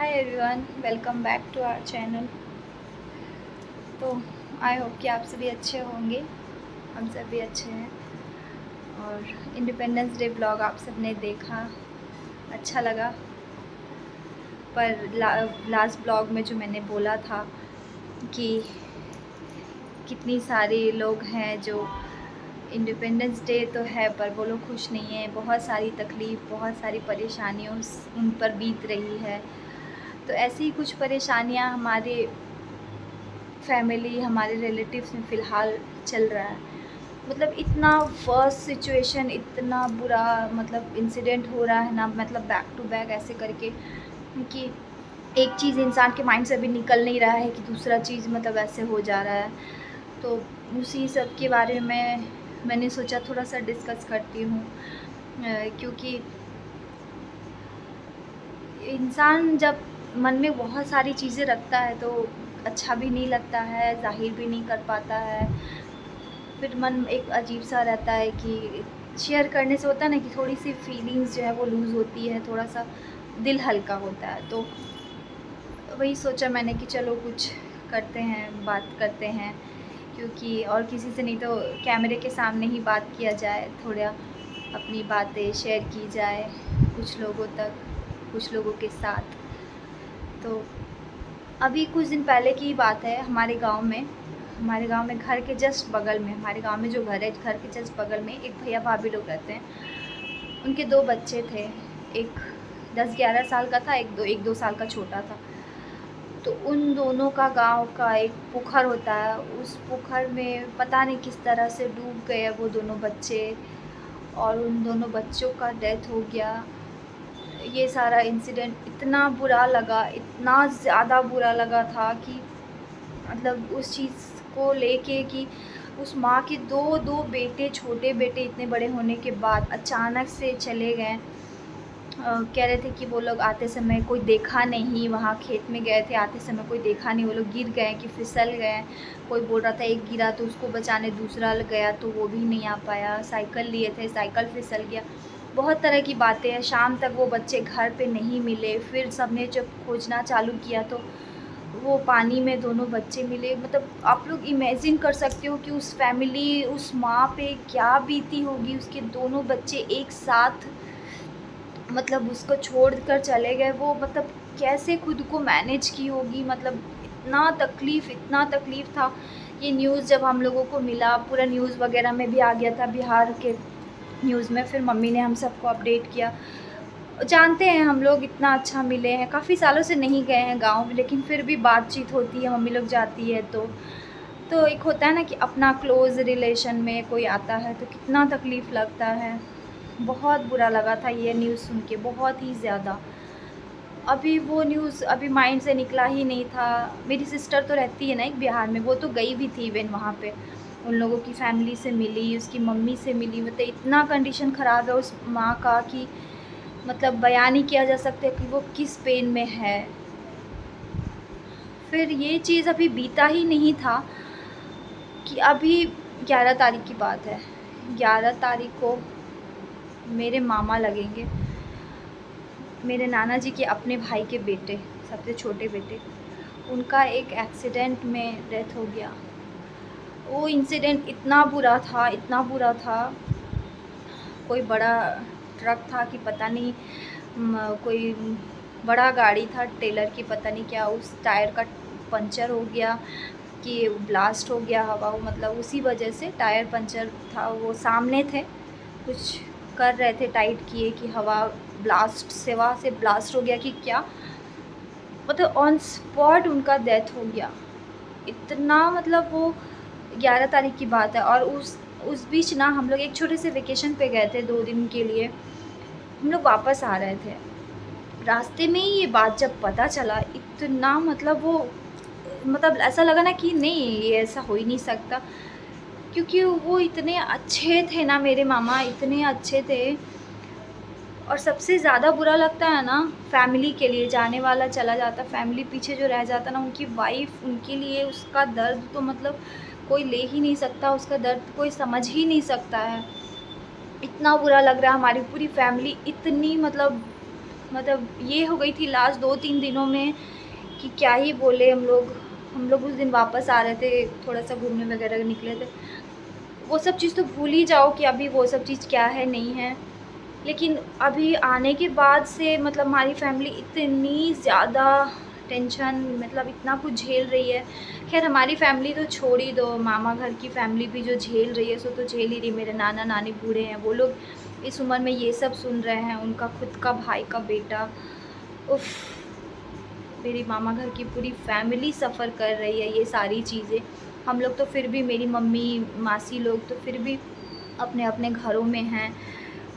Hi everyone, welcome back to our channel. तो I hope कि आप सभी अच्छे होंगे। हम सभी अच्छे हैं। और इंडिपेंडेंस डे ब्लॉग आप सब ने देखा, अच्छा लगा। पर लास्ट ब्लॉग में जो मैंने बोला था कि कितनी सारे लोग हैं जो इंडिपेंडेंस डे तो है पर वो लोग खुश नहीं हैं, बहुत सारी तकलीफ़, बहुत सारी परेशानियों उन पर बीत रही है। तो ऐसी ही कुछ परेशानियां हमारे फैमिली, हमारे रिलेटिव्स में फ़िलहाल चल रहा है। मतलब इतना वर्स्ट सिचुएशन, इतना बुरा मतलब इंसिडेंट हो रहा है ना, मतलब बैक टू बैक ऐसे करके कि एक चीज़ इंसान के माइंड से अभी निकल नहीं रहा है कि दूसरा चीज़ मतलब ऐसे हो जा रहा है। तो उसी सब के बारे में मैंने सोचा थोड़ा सा डिस्कस करती हूँ, क्योंकि इंसान जब मन में बहुत सारी चीज़ें रखता है तो अच्छा भी नहीं लगता है, ज़ाहिर भी नहीं कर पाता है। फिर मन एक अजीब सा रहता है कि शेयर करने से होता है ना कि थोड़ी सी फीलिंग्स जो है वो लूज़ होती है, थोड़ा सा दिल हल्का होता है। तो वही सोचा मैंने कि चलो कुछ करते हैं, बात करते हैं, क्योंकि और किसी से नहीं तो कैमरे के सामने ही बात किया जाए, थोड़ा अपनी बातें शेयर की जाए कुछ लोगों तक, कुछ लोगों के साथ। तो अभी कुछ दिन पहले की बात है, हमारे गांव में घर के जस्ट बगल में, हमारे गांव में जो घर है, घर के जस्ट बगल में एक भैया भाभी लोग रहते हैं। उनके दो बच्चे थे, एक 10-11 साल का था, एक दो साल का छोटा था। तो उन दोनों का गांव का एक पोखर होता है, उस पोखर में पता नहीं किस तरह से डूब गए वो दोनों बच्चे, और उन दोनों बच्चों का डेथ हो गया। ये सारा इंसिडेंट इतना बुरा लगा, इतना ज़्यादा बुरा लगा था कि मतलब उस चीज़ को लेके कि उस माँ के दो दो बेटे, छोटे बेटे इतने बड़े होने के बाद अचानक से चले गए। कह रहे थे कि वो लोग आते समय कोई देखा नहीं, वहाँ खेत में गए थे, आते समय कोई देखा नहीं, वो लोग गिर गए कि फिसल गए। कोई बोल रहा था एक गिरा तो उसको बचाने दूसरा गया तो वो भी नहीं आ पाया, साइकिल लिए थे, साइकिल फिसल गया। बहुत तरह की बातें हैं। शाम तक वो बच्चे घर पे नहीं मिले, फिर सबने जब खोजना चालू किया तो वो पानी में दोनों बच्चे मिले। मतलब आप लोग इमेजिन कर सकते हो कि उस फैमिली, उस माँ पे क्या बीती होगी, उसके दोनों बच्चे एक साथ मतलब उसको छोड़ कर चले गए। वो मतलब कैसे खुद को मैनेज की होगी, मतलब इतना तकलीफ़ था। ये न्यूज़ जब हम लोगों को मिला, पूरा न्यूज़ वगैरह में भी आ गया था, बिहार के न्यूज़ में। फिर मम्मी ने हम सबको अपडेट किया। जानते हैं हम लोग इतना अच्छा मिले हैं, काफ़ी सालों से नहीं गए हैं गाँव, लेकिन फिर भी बातचीत होती है, मम्मी लोग जाती है तो एक होता है ना कि अपना क्लोज़ रिलेशन में कोई आता है तो कितना तकलीफ़ लगता है। बहुत बुरा लगा था ये न्यूज़ सुन के, बहुत ही ज़्यादा। अभी वो न्यूज़ अभी माइंड से निकला ही नहीं था। मेरी सिस्टर तो रहती है ना एक बिहार में, वो तो गई भी थी इवेन वहाँ पे, उन लोगों की फैमिली से मिली, उसकी मम्मी से मिली। मतलब इतना कंडीशन ख़राब है उस माँ का कि मतलब बयान ही किया जा सकता है कि वो किस पेन में है। फिर ये चीज़ अभी बीता ही नहीं था कि अभी 11 तारीख की बात है। 11 तारीख को मेरे मामा लगेंगे, मेरे नाना जी के अपने भाई के बेटे, सबसे छोटे बेटे, उनका एक एक्सीडेंट में डेथ हो गया। वो इंसिडेंट इतना बुरा था, इतना बुरा था। कोई बड़ा ट्रक था कि पता नहीं, कोई बड़ा गाड़ी था टेलर की, पता नहीं क्या, उस टायर का पंचर हो गया कि ब्लास्ट हो गया हवा, मतलब उसी वजह से टायर पंचर था। वो सामने थे, कुछ कर रहे थे, टाइट किए कि हवा ब्लास्ट सेवा से ब्लास्ट हो गया कि क्या, मतलब ऑन स्पॉट उनका डेथ हो गया। इतना मतलब वो 11 तारीख की बात है। और उस बीच ना हम लोग एक छोटे से वेकेशन पे गए थे 2 दिन के लिए। हम लोग वापस आ रहे थे, रास्ते में ही ये बात जब पता चला, इतना मतलब वो मतलब ऐसा लगा ना कि नहीं, ये ऐसा हो ही नहीं सकता, क्योंकि वो इतने अच्छे थे ना, मेरे मामा इतने अच्छे थे। और सबसे ज़्यादा बुरा लगता है ना फैमिली के लिए, जाने वाला चला जाता, फैमिली पीछे जो रह जाता ना, उनकी वाइफ, उनके लिए उसका दर्द तो मतलब कोई ले ही नहीं सकता, उसका दर्द कोई समझ ही नहीं सकता है। इतना बुरा लग रहा है, हमारी पूरी फैमिली इतनी मतलब मतलब ये हो गई थी लास्ट 2-3 दिनों में कि क्या ही बोले हम लोग उस दिन वापस आ रहे थे, थोड़ा-सा घूमने वगैरह निकले थे। वो सब चीज़ तो भूल ही जाओ कि अभी वो सब चीज़ क्या है, नहीं है। लेकिन अभी आने के बाद से मतलब हमारी फैमिली इतनी ज़्यादा टेंशन, मतलब इतना कुछ झेल रही है। ख़ैर हमारी फैमिली तो छोड़ ही दो, मामा घर की फैमिली भी जो झेल रही है सो तो झेल ही रही। मेरे नाना-नानी बूढ़े हैं, वो लोग इस उम्र में ये सब सुन रहे हैं, उनका खुद का भाई का बेटा। उफ़! मेरी मामा घर की पूरी फैमिली सफ़र कर रही है ये सारी चीज़ें। हम लोग तो फिर भी, मेरी मम्मी, मासी लोग तो फिर भी अपने-अपने घरों में हैं।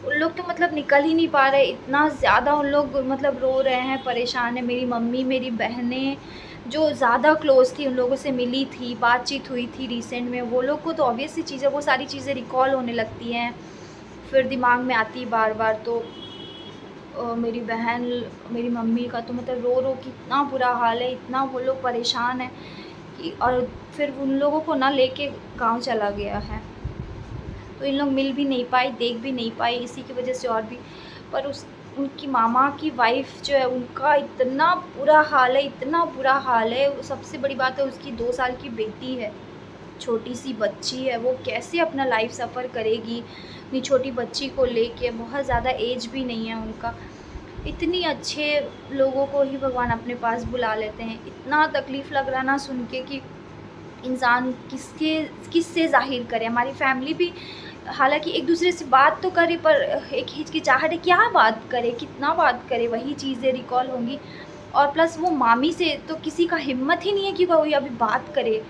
उन लोग तो मतलब निकल ही नहीं पा रहे, इतना ज़्यादा उन लोग मतलब रो रहे हैं, परेशान हैं। मेरी मम्मी, मेरी बहनें जो ज़्यादा क्लोज़ थी, उन लोगों से मिली थी, बातचीत हुई थी रिसेंट में, वो लोग को तो ऑब्वियस सी चीज़ है, वो सारी चीज़ें रिकॉल होने लगती हैं, फिर दिमाग में आती है बार-बार। तो मेरी बहन, मेरी मम्मी का तो मतलब रो-रो के इतना बुरा हाल है, इतना वो लोग परेशान हैं कि, और फिर उन लोगों को ना लेके गाँव चला गया है। तो इन लोग मिल भी नहीं पाई, देख भी नहीं पाई, इसी की वजह से और भी। पर उस उनकी मामा की वाइफ़ जो है, उनका इतना बुरा हाल है, इतना बुरा हाल है। सबसे बड़ी बात है, उसकी 2 साल की बेटी है, छोटी-सी बच्ची है, वो कैसे अपना लाइफ़ सफ़र करेगी इतनी छोटी बच्ची को लेके, बहुत ज़्यादा एज भी नहीं है उनका। इतनी अच्छे लोगों को ही भगवान अपने पास बुला लेते हैं। इतना तकलीफ़ लग रहा है ना सुन के कि इंसान किससे ज़ाहिर करे। हमारी फैमिली भी हालाँकि एक-दूसरे से बात तो करे, पर एक हिचकिचाहट है, क्या बात करे, कितना बात करे, वही चीज़ें रिकॉल होंगी। और प्लस वो मामी से तो किसी का हिम्मत ही नहीं है कि कोई अभी बात करे।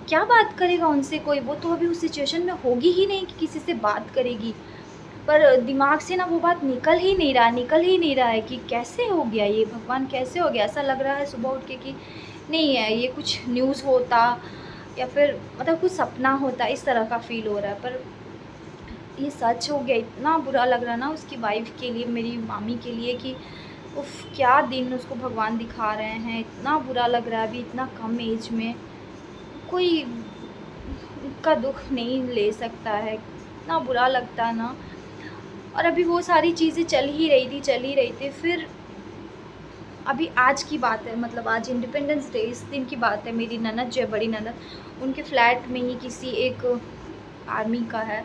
क्या बात करेगा उनसे कोई? वो तो अभी उस सिचुएशन में होगी ही नहीं कि किसी से बात करेगी। पर दिमाग से ना वो बात निकल ही नहीं रहा है कि कैसे हो गया ये, भगवान कैसे हो गया? ऐसा लग रहा है सुबह उठ के कि नहीं है, ये कुछ न्यूज़ होता या फिर मतलब कुछ सपना होता, इस तरह का फ़ील हो रहा है। पर ये सच हो गया, इतना बुरा लग रहा है ना उसकी वाइफ़ के लिए, मेरी मामी के लिए कि उफ़! क्या दिन उसको भगवान दिखा रहे हैं, इतना बुरा लग रहा है अभी इतना कम एज में। कोई उनका दुःख नहीं ले सकता है, इतना बुरा लगता है ना। और अभी वो सारी चीज़ें चल ही रही थी। फिर अभी आज की बात है, मतलब आज इंडिपेंडेंस डे, इस दिन की बात है। मेरी ननद जो है, बड़ी ननद, उनके फ्लैट में ही किसी एक आर्मी का है,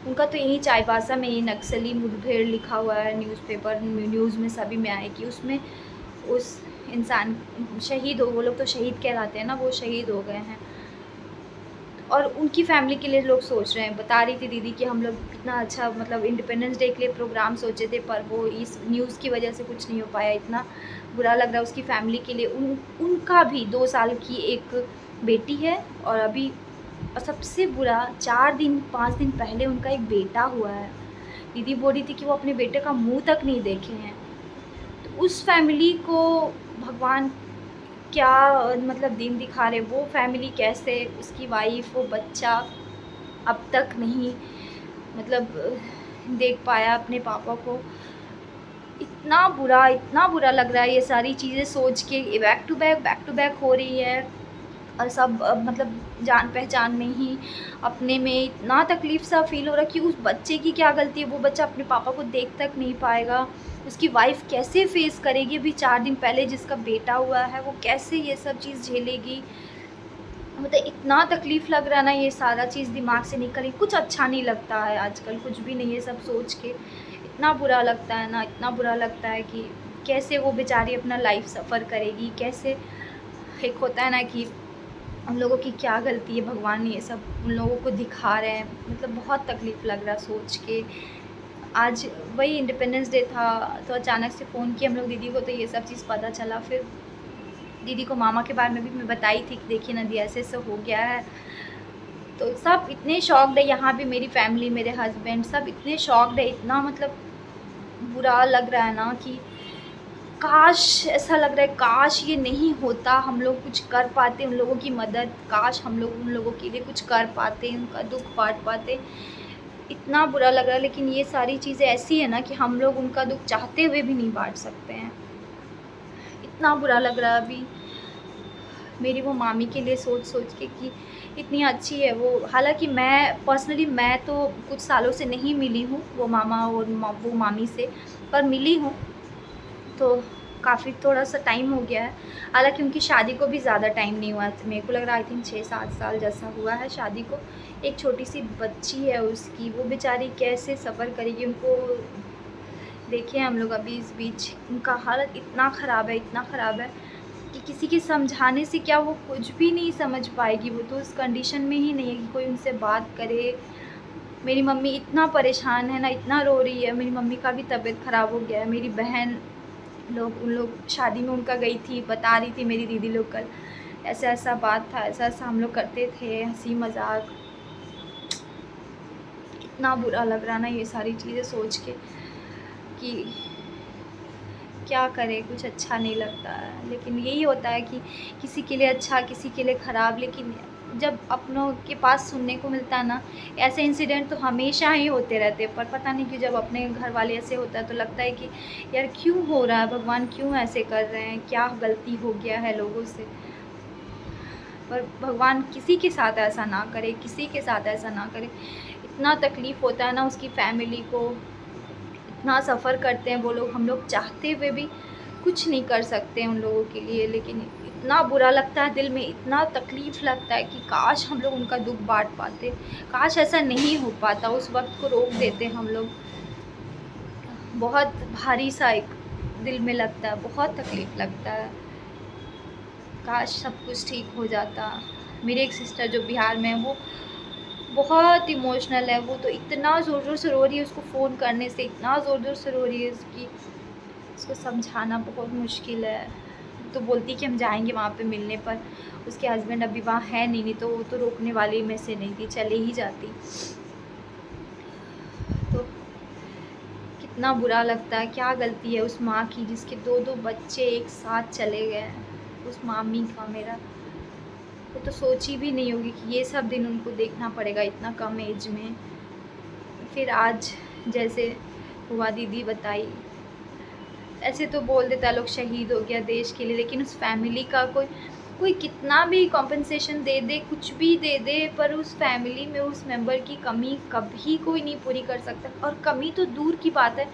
उनका तो यहीं चाईबासा में ही नक्सली मुठभेड़ लिखा हुआ है, न्यूज़पेपर न्यूज़ में सभी में आए कि उसमें उस इंसान शहीद हो, वो लोग तो शहीद कहलाते हैं ना, वो शहीद हो गए हैं। और उनकी फ़ैमिली के लिए लोग सोच रहे हैं। बता रही थी दीदी कि हम लोग कितना अच्छा मतलब इंडिपेंडेंस डे के लिए प्रोग्राम सोचे थे, पर वो इस न्यूज़ की वजह से कुछ नहीं हो पाया। इतना बुरा लग रहा है उसकी फ़ैमिली के लिए। उनका भी 2 साल की एक बेटी है, और अभी सबसे बुरा 4 दिन 5 दिन पहले उनका एक बेटा हुआ है। दीदी बोल रही थी कि वो अपने बेटे का मुँह तक नहीं देखे हैं। तो उस फ़ैमिली को भगवान क्या मतलब दिन दिखा रहे, वो फैमिली कैसे, उसकी वाइफ़, वो बच्चा अब तक नहीं मतलब देख पाया अपने पापा को। इतना बुरा लग रहा है ये सारी चीज़ें सोच के, बैक टू बैक हो रही है। और सब मतलब जान-पहचान में ही, अपने में इतना तकलीफ़ सा फ़ील हो रहा है कि उस बच्चे की क्या गलती है, वो बच्चा अपने पापा को देख तक नहीं पाएगा। उसकी वाइफ़ कैसे फ़ेस करेगी, अभी 4 दिन पहले जिसका बेटा हुआ है, वो कैसे ये सब चीज़ झेलेगी। मतलब इतना तकलीफ़ लग रहा है ना, ये सारा चीज़ दिमाग से निकल ही, कुछ अच्छा नहीं लगता है आजकल, कुछ भी नहीं, ये सब सोच के इतना बुरा लगता है ना, इतना बुरा लगता है कि कैसे वो बेचारी अपना लाइफ़ सफ़र करेगी, कैसे। एक होता है ना कि उन लोगों की क्या गलती है, भगवान ये सब उन लोगों को दिखा रहे हैं, मतलब बहुत तकलीफ़ लग रहा है सोच के। आज वही इंडिपेंडेंस डे था, तो अचानक से फ़ोन किया हम लोग दीदी को, तो ये सब चीज़ पता चला। फिर दीदी को मामा के बारे में भी मैं बताई थी कि देखिए ना दी, ऐसे-ऐसे हो गया है। तो सब इतने शॉक्ड है, यहाँ भी मेरी फैमिली, मेरे हस्बैंड सब इतने शॉक्ड है, इतना मतलब बुरा लग रहा है ना कि काश, ऐसा लग रहा है काश ये नहीं होता, हम लोग कुछ कर पाते उन लोगों की मदद, काश हम लोग उन लोगों के लिए कुछ कर पाते, उनका दुःख बाँट पाते। इतना बुरा लग रहा है, लेकिन ये सारी चीज़ें ऐसी है ना कि हम लोग उनका दुःख चाहते हुए भी नहीं बाँट सकते हैं। इतना बुरा लग रहा है अभी मेरी वो मामी के लिए सोच-सोच के कि इतनी अच्छी है वो। हालाँकि मैं पर्सनली मैं तो कुछ सालों से नहीं मिली हूँ वो मामा और वो मामी से, पर मिली हूँ। तो काफ़ी थोड़ा सा टाइम हो गया है, हालांकि उनकी शादी को भी ज़्यादा टाइम नहीं हुआ है, मेरे को लग रहा है आई थिंक 6-7 साल जैसा हुआ है शादी को। एक छोटी सी बच्ची है उसकी, वो बेचारी कैसे सफ़र करेगी, उनको देखे हम लोग अभी इस बीच उनका हालत इतना ख़राब है, इतना ख़राब है कि किसी के समझाने से क्या वो कुछ भी नहीं समझ पाएगी। वो तो उस कंडीशन में ही नहीं है कि कोई उनसे बात करे। मेरी मम्मी इतना परेशान है ना, इतना रो रही है। मेरी मम्मी का भी तबीयत ख़राब हो गया है। मेरी बहन लोग, उन लोग शादी में उनका गई थी, बता रही थी मेरी दीदी लोग कल, ऐसा ऐसा बात था, ऐसा ऐसा हम लोग करते थे, हंसी मजाक। इतना बुरा लग रहा ना ये सारी चीज़ें सोच के कि क्या करें, कुछ अच्छा नहीं लगता है। लेकिन यही होता है कि किसी के लिए अच्छा, किसी के लिए ख़राब। लेकिन जब अपनों के पास सुनने को मिलता है ना, ऐसे इंसिडेंट तो हमेशा ही होते रहते हैं, पर पता नहीं कि जब अपने घर वाले ऐसे होता है तो लगता है कि यार क्यों हो रहा है, भगवान क्यों ऐसे कर रहे हैं, क्या गलती हो गया है लोगों से। पर भगवान किसी के साथ ऐसा ना करे, किसी के साथ ऐसा ना करे। इतना तकलीफ़ होता है ना उसकी फैमिली को, इतना सफ़र करते हैं वो लोग, हम लोग चाहते हुए भी कुछ नहीं कर सकते उन लोगों के लिए। लेकिन इतना बुरा लगता है दिल में, इतना तकलीफ़ लगता है कि काश हम लोग उनका दुख बांट पाते, काश ऐसा नहीं हो पाता, उस वक्त को रोक देते हम लोग। बहुत भारी सा एक दिल में लगता है, बहुत तकलीफ़ लगता है। काश सब कुछ ठीक हो जाता। मेरी एक सिस्टर जो बिहार में है, वो बहुत इमोशनल है। वो तो इतना ज़ोर ज़ोर से रो रही है, उसको फ़ोन करने से इतना ज़ोर ज़ोर से रो रही है उसकी, उसको समझाना बहुत मुश्किल है। तो बोलती कि हम जाएंगे वहाँ पे मिलने, पर उसके हस्बैंड अभी वहाँ है नहीं तो वो तो रोकने वाली में से नहीं थी, चले ही जाती। तो कितना बुरा लगता है, क्या गलती है उस माँ की जिसके 2-2 बच्चे एक साथ चले गए, उस मामी का। मेरा वो तो सोची भी नहीं होगी कि ये सब दिन उनको देखना पड़ेगा इतना कम एज में। फिर आज जैसे हुआ, दीदी बताई, ऐसे तो बोल देता लोग शहीद हो गया देश के लिए, लेकिन उस फैमिली का कोई कोई कितना भी कॉम्पनसेशन दे दे, कुछ भी दे दे, पर उस फैमिली में उस मेंबर की कमी कभी कोई नहीं पूरी कर सकता। और कमी तो दूर की बात है,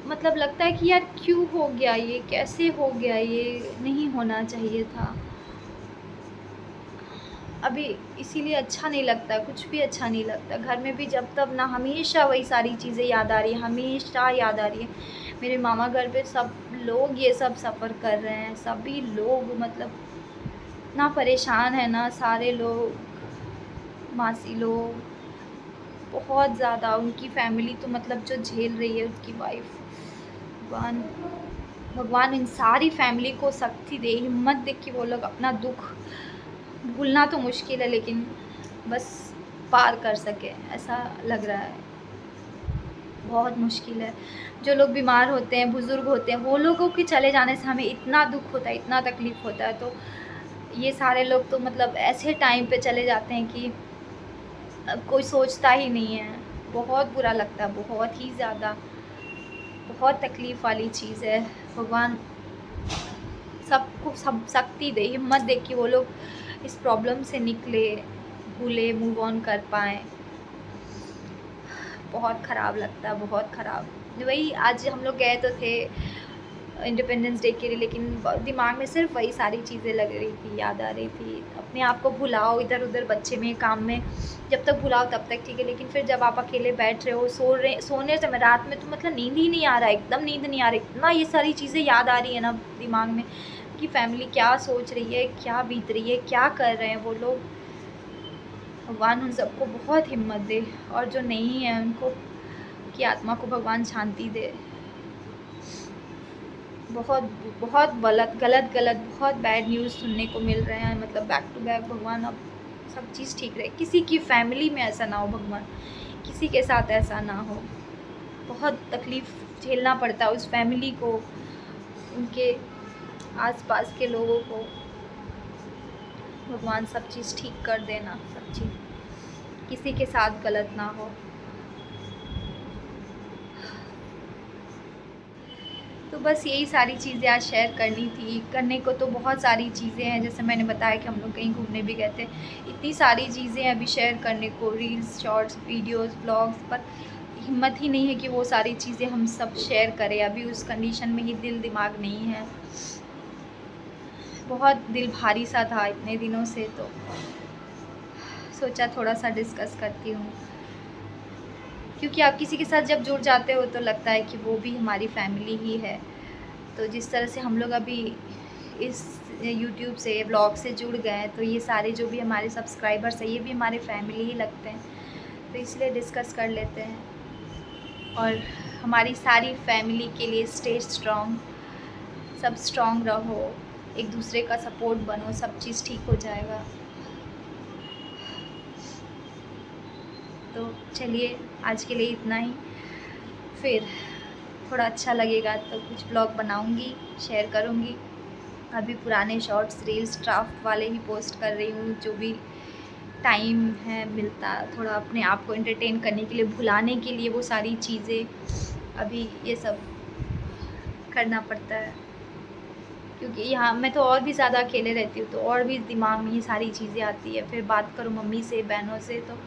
मतलब लगता है कि यार क्यों हो गया ये, कैसे हो गया ये, नहीं होना चाहिए था। अभी इसीलिए अच्छा नहीं लगता, कुछ भी अच्छा नहीं लगता। घर में भी जब तब ना हमेशा वही सारी चीज़ें याद आ रही है, हमेशा याद आ रही है। मेरे मामा घर पे सब लोग ये सब सफ़र कर रहे हैं, सभी लोग, मतलब इतना परेशान है ना सारे लोग, मासी लोग, बहुत ज़्यादा। उनकी फैमिली तो मतलब जो झेल रही है, उसकी वाइफ, भगवान भगवान इन सारी फैमिली को शक्ति दे, हिम्मत दे कि वो लोग अपना दुख भूलना तो मुश्किल है, लेकिन बस पार कर सके, ऐसा लग रहा है। बहुत मुश्किल है। जो लोग बीमार होते हैं, बुज़ुर्ग होते हैं, वो लोगों के चले जाने से हमें इतना दुख होता है, इतना तकलीफ़ होता है। तो ये सारे लोग तो मतलब ऐसे टाइम पे चले जाते हैं कि अब कोई सोचता ही नहीं है। बहुत बुरा लगता है, बहुत ही ज़्यादा, बहुत तकलीफ़ वाली चीज़ है। भगवान सबको सब शक्ति दे, हिम्मत दे कि वो लोग इस प्रॉब्लम से निकले, भूले, मूव ऑन कर पाएँ। बहुत ख़राब लगता है, बहुत ख़राब। वही आज हम लोग गए तो थे इंडिपेंडेंस डे के लिए, लेकिन दिमाग में सिर्फ वही सारी चीज़ें लग रही थी, याद आ रही थी। अपने आप को भुलाओ इधर उधर, बच्चे में, काम में, जब तक भुलाओ तब तक ठीक है, लेकिन फिर जब आप अकेले बैठ रहे हो, सोने समय, रात में, तो मतलब नींद ही नहीं आ रहा है, एकदम नींद नहीं आ रही। इतना ये सारी चीज़ें याद आ रही है ना दिमाग में कि फैमिली क्या सोच रही है, क्या बीत रही है, क्या कर रहे हैं वो लोग। भगवान उन सबको बहुत हिम्मत दे, और जो नहीं है उनको की आत्मा को भगवान शांति दे। बहुत बहुत गलत बहुत बैड न्यूज़ सुनने को मिल रहे हैं, मतलब बैक टू बैक। भगवान अब सब चीज़ ठीक रहे, किसी की फैमिली में ऐसा ना हो, भगवान किसी के साथ ऐसा ना हो। बहुत तकलीफ़ झेलना पड़ता है उस फैमिली को, उनके आसपास के लोगों को। भगवान सब चीज़ ठीक कर देना, सब चीज़, किसी के साथ गलत ना हो। तो बस यही सारी चीज़ें आज शेयर करनी थी। करने को तो बहुत सारी चीज़ें हैं, जैसे मैंने बताया कि हम लोग कहीं घूमने भी गए थे। इतनी सारी चीज़ें हैं अभी शेयर करने को, रील्स, शॉर्ट्स, वीडियोस, ब्लॉग्स, पर हिम्मत ही नहीं है कि वो सारी चीज़ें हम सब शेयर करें। अभी उस कंडीशन में ही दिल दिमाग नहीं है। बहुत दिल भारी सा था इतने दिनों से, तो सोचा थोड़ा सा डिस्कस करती हूँ। क्योंकि आप किसी के साथ जब जुड़ जाते हो तो लगता है कि वो भी हमारी फैमिली ही है। तो जिस तरह से हम लोग अभी इस यूट्यूब से, ब्लॉग से जुड़ गए हैं, तो ये सारे जो भी हमारे सब्सक्राइबर्स हैं, ये भी हमारे फैमिली ही लगते हैं। तो इसलिए डिस्कस कर लेते हैं। और हमारी सारी फैमिली के लिए स्टे स्ट्रॉन्ग, सब स्ट्रॉन्ग रहो, एक दूसरे का सपोर्ट बनो, सब चीज़ ठीक हो जाएगा। तो चलिए आज के लिए इतना ही। फिर थोड़ा अच्छा लगेगा तो कुछ ब्लॉग बनाऊंगी, शेयर करूंगी। अभी पुराने शॉर्ट्स, रील्स, ड्राफ्ट वाले ही पोस्ट कर रही हूँ। जो भी टाइम है मिलता, थोड़ा अपने आप को एंटरटेन करने के लिए, भुलाने के लिए वो सारी चीज़ें, अभी ये सब करना पड़ता है। क्योंकि यहाँ मैं तो और भी ज़्यादा अकेले रहती हूँ, तो और भी दिमाग में ये सारी चीज़ें आती है। फिर बात करूँ मम्मी से, बहनों से, तो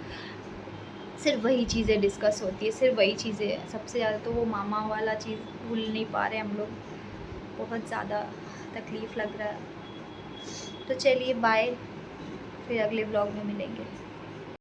सिर्फ वही चीज़ें डिस्कस होती है, सिर्फ वही चीज़ें। सबसे ज़्यादा तो वो मामा वाला चीज़ भूल नहीं पा रहे हम लोग। बहुत ज़्यादा तकलीफ़ लग रहा है। तो चलिए बाय, फिर अगले ब्लॉग में मिलेंगे।